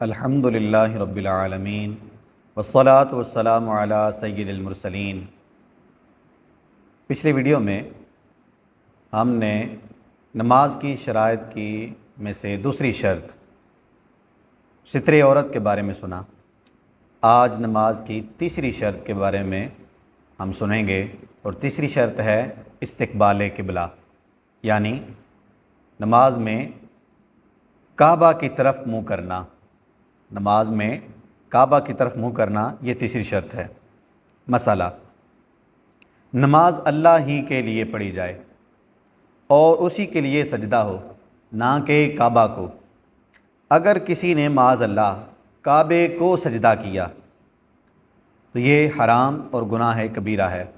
अल्हम्दुलिल्लाहि रब्बिल आलमीन वस्सलातु वस्सलामु अला सय्यिदिल मुरसलीन। पिछली वीडियो में हमने नमाज की शराइत की में से दूसरी शर्त सित्रे औरत के बारे में सुना। आज नमाज की तीसरी शर्त के बारे में हम सुनेंगे और तीसरी शर्त है इस्तिक़बाल क़िबला, यानी नमाज में काबा की तरफ मुँह करना। नमाज में काबा की तरफ मुँह करना ये तीसरी शर्त है। मसला, नमाज अल्लाह ही के लिए पढ़ी जाए और उसी के लिए सजदा हो, ना कि काबा को। अगर किसी ने माज़ अल्लाह काबे को सजदा किया तो ये हराम और गुनाह कबीरा है।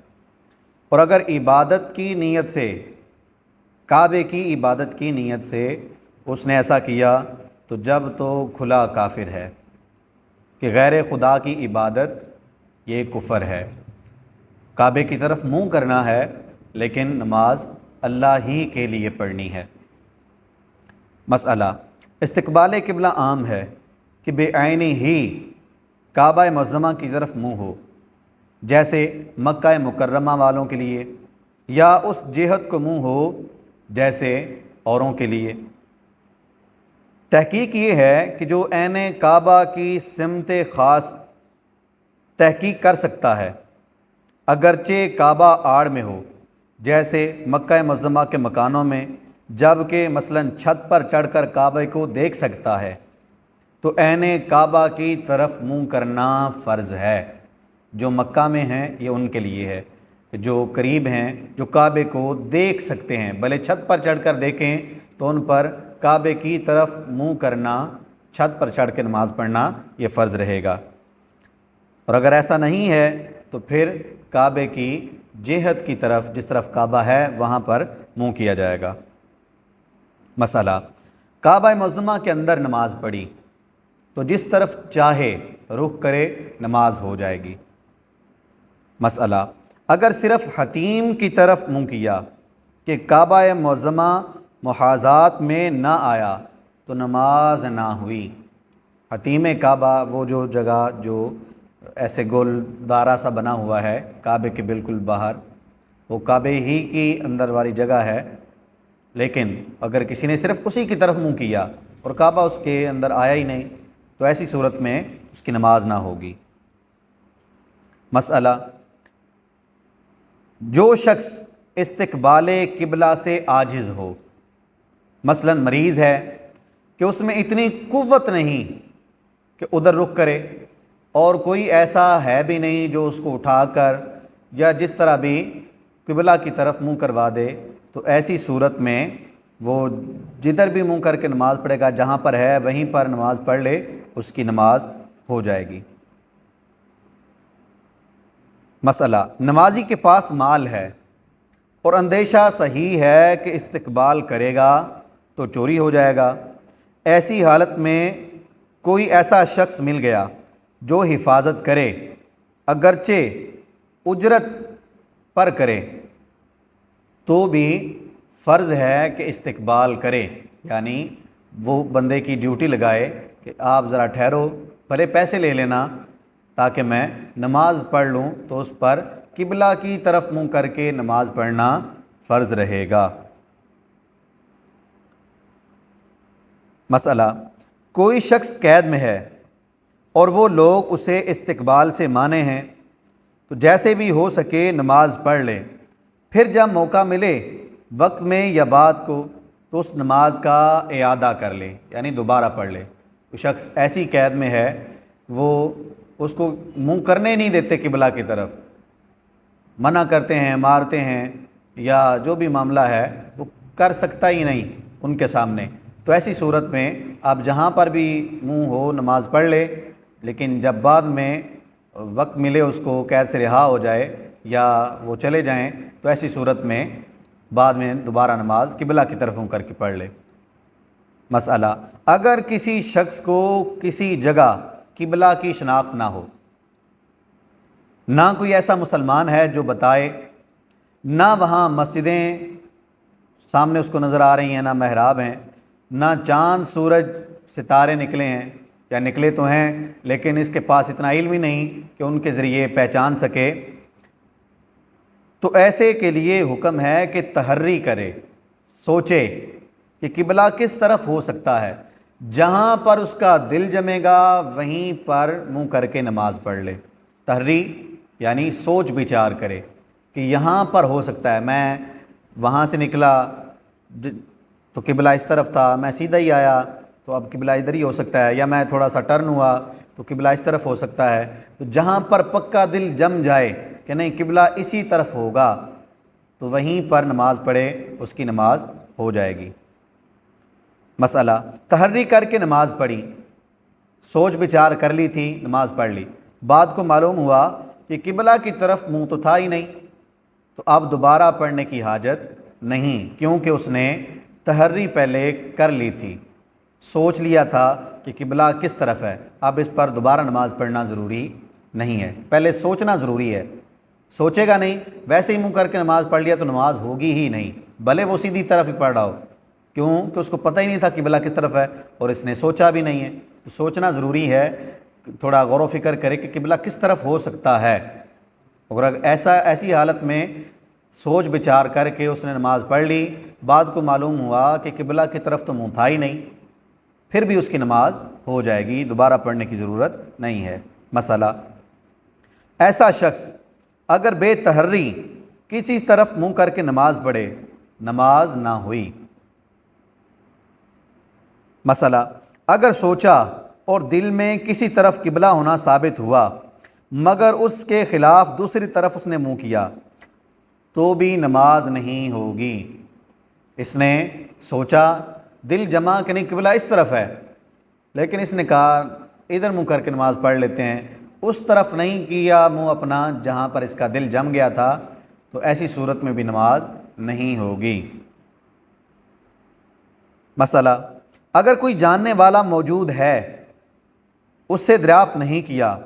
और अगर इबादत की नीयत से, काबे की इबादत की नीयत से उसने ऐसा किया तो जब तो खुला काफिर है कि गैर खुदा की इबादत ये कुफ़र है। काबे की तरफ मुँह करना है लेकिन नमाज अल्लाह ही के लिए पढ़नी है। मसला, इस्तिक़बाल क़िबला आम है कि बेआइनी ही काबा मुअज़्ज़मा की तरफ मुँह हो, जैसे मक्का मुकर्रमा वालों के लिए, या उस जिहत को मुँह हो जैसे औरों के लिए। तहकीक ये है कि जो ऐने काबा की सिमत ख़ास तहकीक कर सकता है, अगरचे काबा आड़ में हो, जैसे मक्का मुअज़्ज़मा के मकानों में, जबकि मसलन छत पर चढ़कर काबे को देख सकता है, तो ऐने काबा की तरफ मुँह करना फ़र्ज़ है। जो मक्का में हैं ये उनके लिए है, जो करीब हैं, जो काबे को देख सकते हैं, भले छत पर चढ़कर देखें तो उन पर काबे की तरफ मुँह करना, छत पर चढ़ के नमाज़ पढ़ना ये फ़र्ज़ रहेगा। और अगर ऐसा नहीं है तो फिर काबे की जिहत की तरफ, जिस तरफ काबा है वहाँ पर मुँह किया जाएगा। मसला, काबा मुअज़्ज़मा के अंदर नमाज़ पढ़ी तो जिस तरफ चाहे रुख करे नमाज हो जाएगी। मसला, अगर सिर्फ़ हतीम की तरफ मुँह किया कि काबा मुअज़्ज़मा मुहाज़ात में ना आया तो नमाज ना हुई। हतीम काबा वो जो जगह जो ऐसे गोलदारा सा बना हुआ है काबे के बिल्कुल बाहर, वो काबे ही की अंदर वाली जगह है, लेकिन अगर किसी ने सिर्फ़ उसी की तरफ मुँह किया और काबा उसके अंदर आया ही नहीं तो ऐसी सूरत में उसकी नमाज ना होगी। मसला, जो शख्स इस्तिक़बाल क़िबला से आजिज़ हो, मसलन मरीज़ है कि उसमें इतनी कुव्वत नहीं कि उधर रुख करे और कोई ऐसा है भी नहीं जो उसको उठाकर या जिस तरह भी क़िबला की तरफ मुँह करवा दे, तो ऐसी सूरत में वो जिधर भी मुँह करके नमाज़ पढ़ेगा, जहाँ पर है वहीं पर नमाज़ पढ़ ले, उसकी नमाज हो जाएगी। मसला, नमाजी के पास माल है और अंदेशा सही है कि इस्तिक़बाल करेगा तो चोरी हो जाएगा। ऐसी हालत में कोई ऐसा शख्स मिल गया जो हिफाजत करे, अगरचे उजरत पर करे, तो भी फ़र्ज़ है कि इस्तिक़बाल करे, यानी वो बंदे की ड्यूटी लगाए कि आप ज़रा ठहरो, भले पैसे ले लेना ताकि मैं नमाज़ पढ़ लूँ, तो उस पर क़िबला की तरफ मुँह करके नमाज़ पढ़ना फ़र्ज़ रहेगा। मसला, कोई शख्स कैद में है और वो लोग उसे इस्तिक़बाल से माने हैं, तो जैसे भी हो सके नमाज़ पढ़ ले, फिर जब मौका मिले वक्त में या बाद को तो उस नमाज का इआदा कर ले, यानी दोबारा पढ़ ले। कोई शख्स ऐसी कैद में है वो उसको मुँह करने नहीं देते क़िबला की तरफ, मना करते हैं, मारते हैं, या जो भी मामला है वो कर सकता ही नहीं उनके सामने, तो ऐसी सूरत में आप जहाँ पर भी मुँह हो नमाज़ पढ़ ले, लेकिन जब बाद में वक्त मिले उसको, कैद से रिहा हो जाए या वो चले जाएं, तो ऐसी सूरत में बाद में दोबारा नमाज क़िबला की तरफ मुँह करके पढ़ ले। मसला, अगर किसी शख्स को किसी जगह क़िबला की शनाख्त ना हो, ना कोई ऐसा मुसलमान है जो बताए, ना वहाँ मस्जिदें सामने उसको नज़र आ रही हैं, ना महराब हैं, ना चाँद सूरज सितारे निकले हैं, या निकले तो हैं लेकिन इसके पास इतना इल्म ही नहीं कि उनके ज़रिए पहचान सके, तो ऐसे के लिए हुक्म है कि तहर्री करे, सोचे कि किबला किस तरफ हो सकता है। जहाँ पर उसका दिल जमेगा वहीं पर मुंह करके नमाज़ पढ़ ले। तहर्री यानी सोच विचार करे कि यहाँ पर हो सकता है, मैं वहाँ से निकला तो किबला इस तरफ था, मैं सीधा ही आया तो अब किबला इधर ही हो सकता है, या मैं थोड़ा सा टर्न हुआ तो किबला इस तरफ हो सकता है। तो जहाँ पर पक्का दिल जम जाए कि नहीं किबला इसी तरफ होगा, तो वहीं पर नमाज़ पढ़े, उसकी नमाज हो जाएगी। मसला, तहर्री करके नमाज़ पढ़ी, सोच विचार कर ली थी, नमाज़ पढ़ ली, बाद को मालूम हुआ कि किबला की तरफ मुंह तो था ही नहीं, तो अब दोबारा पढ़ने की हाजत नहीं, क्योंकि उसने तहर्री पहले कर ली थी, सोच लिया था कि किबला किस तरफ है। अब इस पर दोबारा नमाज़ पढ़ना ज़रूरी नहीं है, पहले सोचना ज़रूरी है। सोचेगा नहीं, वैसे ही मुंह करके नमाज़ पढ़ लिया तो नमाज होगी ही नहीं, भले वो सीधी तरफ ही पढ़ रहा हो, क्यों कि उसको पता ही नहीं था किबला किस तरफ है और इसने सोचा भी नहीं है। तो सोचना ज़रूरी है, थोड़ा गौर व फिक्र करे कि किबला किस तरफ हो सकता है। और ऐसी हालत में सोच विचार करके उसने नमाज़ पढ़ ली, बाद को मालूम हुआ कि किबला की तरफ तो मुँह था ही नहीं, फिर भी उसकी नमाज हो जाएगी, दोबारा पढ़ने की ज़रूरत नहीं है। मसला, ऐसा शख्स अगर बेतहर्री किसी तरफ मुंह करके नमाज पढ़े, नमाज ना हुई। मसला, अगर सोचा और दिल में किसी तरफ किबला होना साबित हुआ मगर उसके ख़िलाफ़ दूसरी तरफ उसने मुंह किया तो भी नमाज नहीं होगी। इसने सोचा, दिल जमा कि नहीं किबला इस तरफ है, लेकिन इसने कहा इधर मुंह करके नमाज़ पढ़ लेते हैं, उस तरफ नहीं किया मुंह अपना जहाँ पर इसका दिल जम गया था, तो ऐसी सूरत में भी नमाज नहीं होगी। मसला, अगर कोई जानने वाला मौजूद है, उससे दरियाफ्त नहीं किया,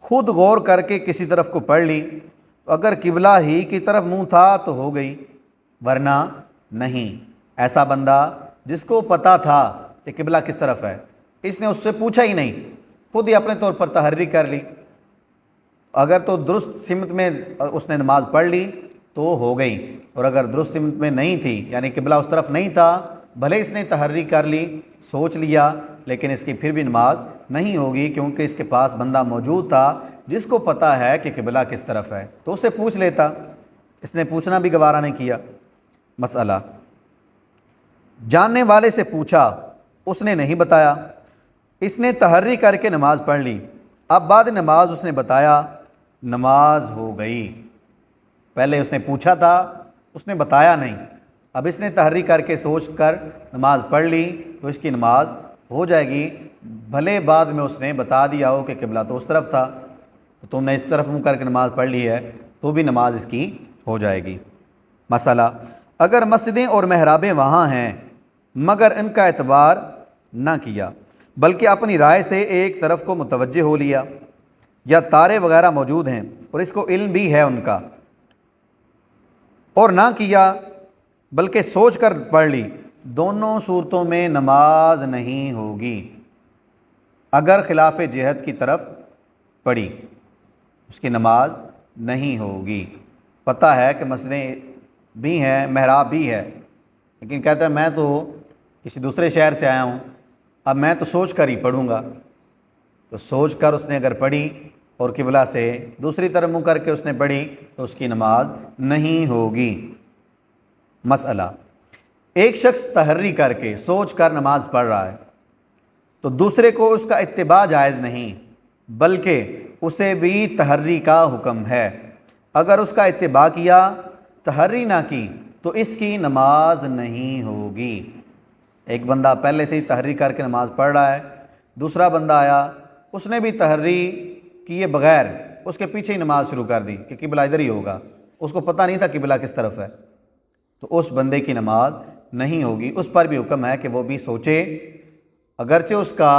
खुद गौर करके किसी तरफ को पढ़ ली, तो अगर किबला ही की तरफ मुंह था तो हो गई, वरना नहीं। ऐसा बंदा जिसको पता था कि किबला किस तरफ है, इसने उससे पूछा ही नहीं, खुद ही अपने तौर पर तहर्री कर ली, अगर तो दुरुस्त सिमत में उसने नमाज पढ़ ली तो हो गई, और अगर दुरुस्त सिमत में नहीं थी यानी किबला उस तरफ नहीं था, भले इसने तहर्री कर ली, सोच लिया, लेकिन इसकी फिर भी नमाज नहीं होगी, क्योंकि इसके पास बंदा मौजूद था जिसको पता है कि किबला किस तरफ है, तो उससे पूछ लेता, इसने पूछना भी गवारा नहीं किया। मसला, जानने वाले से पूछा, उसने नहीं बताया, इसने तहर्री करके नमाज पढ़ ली, अब बाद नमाज उसने बताया, नमाज हो गई। पहले उसने पूछा था, उसने बताया नहीं, अब इसने तहर्री करके सोच कर नमाज पढ़ ली तो इसकी नमाज हो जाएगी, भले बाद में उसने बता दिया हो कि किबला तो उस तरफ था, तो तुमने इस तरफ मुँह करके नमाज पढ़ ली है, तो भी नमाज इसकी हो जाएगी। मसला, अगर मस्जिदें और महराबें वहाँ हैं मगर इनका एतबार ना किया, बल्कि अपनी राय से एक तरफ को मुतवज्जे हो लिया, या तारे वगैरह मौजूद हैं और इसको इल्म भी है उनका, और ना किया बल्कि सोच कर पढ़ ली, दोनों सूरतों में नमाज नहीं होगी। अगर खिलाफ जिहद की तरफ पढ़ी, उसकी नमाज नहीं होगी। पता है कि मस्जिदें भी हैं, महराब भी है, लेकिन कहता है मैं तो किसी दूसरे शहर से आया हूँ, अब मैं तो सोच कर ही पढ़ूँगा, तो सोच कर उसने अगर पढ़ी और किबला से दूसरी तरफ मुँह करके उसने पढ़ी तो उसकी नमाज नहीं होगी। मसला, एक शख्स तहर्री करके सोच कर नमाज पढ़ रहा है तो दूसरे को उसका इत्तिबा जायज़ नहीं, बल्कि उसे भी तहर्री का हुक्म है। अगर उसका इत्तिबा किया, तहर्री ना की, तो इसकी नमाज नहीं होगी। एक बंदा पहले से ही तहर्री करके नमाज पढ़ रहा है, दूसरा बंदा आया, उसने भी तहर्री किए बग़ैर उसके पीछे ही नमाज शुरू कर दी कि किबला इधर ही होगा, उसको पता नहीं था किबला किस तरफ है, तो उस बंदे की नमाज नहीं होगी। उस पर भी हुक्म है कि वो भी सोचे, अगरचे उसका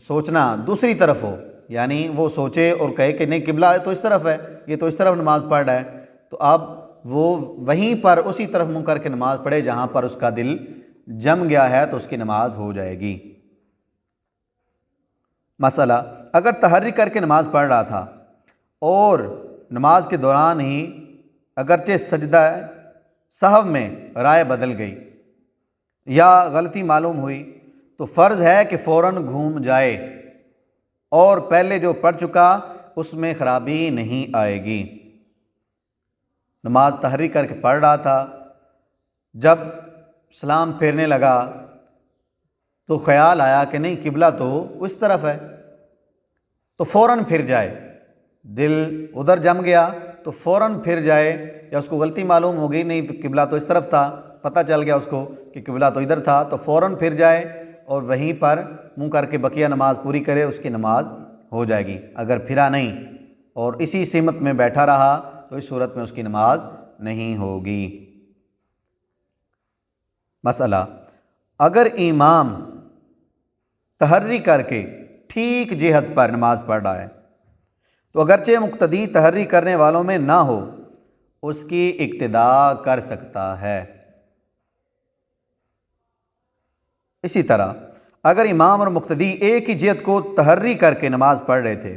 सोचना दूसरी तरफ हो, यानी वो सोचे और कहे कि नहीं किबला तो इस तरफ है, ये तो इस तरफ नमाज़ पढ़ रहा है, तो अब वो वहीं पर उसी तरफ मुँह करके नमाज़ पढ़े जहाँ पर उसका दिल जम गया है, तो उसकी नमाज हो जाएगी। मसला, अगर तहर्री करके नमाज़ पढ़ रहा था और नमाज के दौरान ही अगरचे सजदा सहव में राय बदल गई या गलती मालूम हुई तो फ़र्ज़ है कि फ़ौरन घूम जाए और पहले जो पढ़ चुका उसमें ख़राबी नहीं आएगी। नमाज तहर्री करके पढ़ रहा था, जब सलाम फेरने लगा तो ख़याल आया कि नहीं किबला तो उस तरफ है, तो फ़ौरन फिर जाए। दिल उधर जम गया तो फ़ौरन फिर जाए, या उसको गलती मालूम हो गई नहीं तो किबला तो इस तरफ था, पता चल गया उसको कि किबला तो इधर था, तो फ़ौरन फिर जाए और वहीं पर मुंह करके बकिया नमाज पूरी करे, उसकी नमाज हो जाएगी। अगर फिरा नहीं और इसी सिमत में बैठा रहा तो इस सूरत में उसकी नमाज नहीं होगी। मसला, अगर इमाम तहर्री करके ठीक जिहत पर नमाज पढ़ रहा है तो अगरचे मुक्तदी तहर्री करने वालों में ना हो, उसकी इक्तिदा कर सकता है। इसी तरह अगर इमाम और मुक्तदी एक ही जिहत को तहर्री करके नमाज पढ़ रहे थे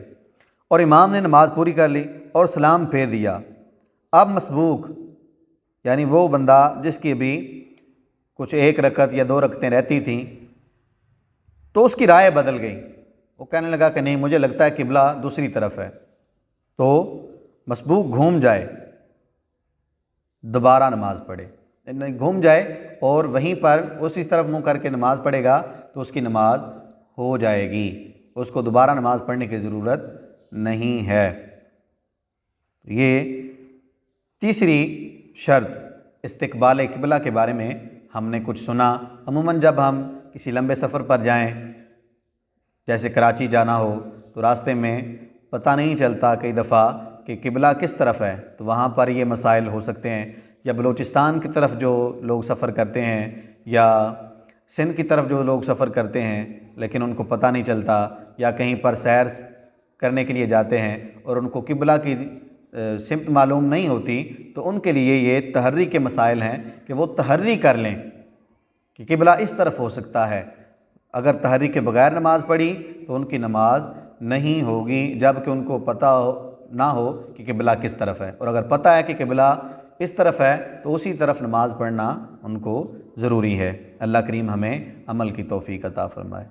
और इमाम ने नमाज पूरी कर ली और सलाम फेर दिया, अब मसबूक यानी वो बंदा जिसकी भी कुछ एक रकत या दो रकतें रहती थीं तो उसकी राय बदल गई, वो कहने लगा कि नहीं मुझे लगता है किबला दूसरी तरफ है, तो मसबूक घूम जाए, दोबारा नमाज पढ़े। घूम जाए और वहीं पर उसी तरफ मुंह करके नमाज पढ़ेगा तो उसकी नमाज हो जाएगी, उसको दोबारा नमाज पढ़ने की ज़रूरत नहीं है। ये तीसरी शर्त इस्तिक़बाल किबला के बारे में हमने कुछ सुना। अमूमन जब हम किसी लंबे सफ़र पर जाएं, जैसे कराची जाना हो, तो रास्ते में पता नहीं चलता कई दफ़ा कि किबला किस तरफ है, तो वहाँ पर ये मसाइल हो सकते हैं। या बलूचिस्तान की तरफ जो लोग सफ़र करते हैं या सिंध की तरफ जो लोग सफ़र करते हैं लेकिन उनको पता नहीं चलता, या कहीं पर सैर करने के लिए जाते हैं और उनको किबला की सिमत मालूम नहीं होती, तो उनके लिए ये तहर्री के मसाइल हैं कि वो तहर्री कर लें कि किबला इस तरफ हो सकता है। अगर तहर्री के बग़ैर नमाज पढ़ी तो उनकी नमाज नहीं होगी, जबकि उनको पता ना हो कि किबला किस तरफ है। और अगर पता है कि किबला इस तरफ है तो उसी तरफ नमाज पढ़ना उनको ज़रूरी है। अल्लाह करीम हमें अमल की तौफ़ीक़ अता फ़रमाए।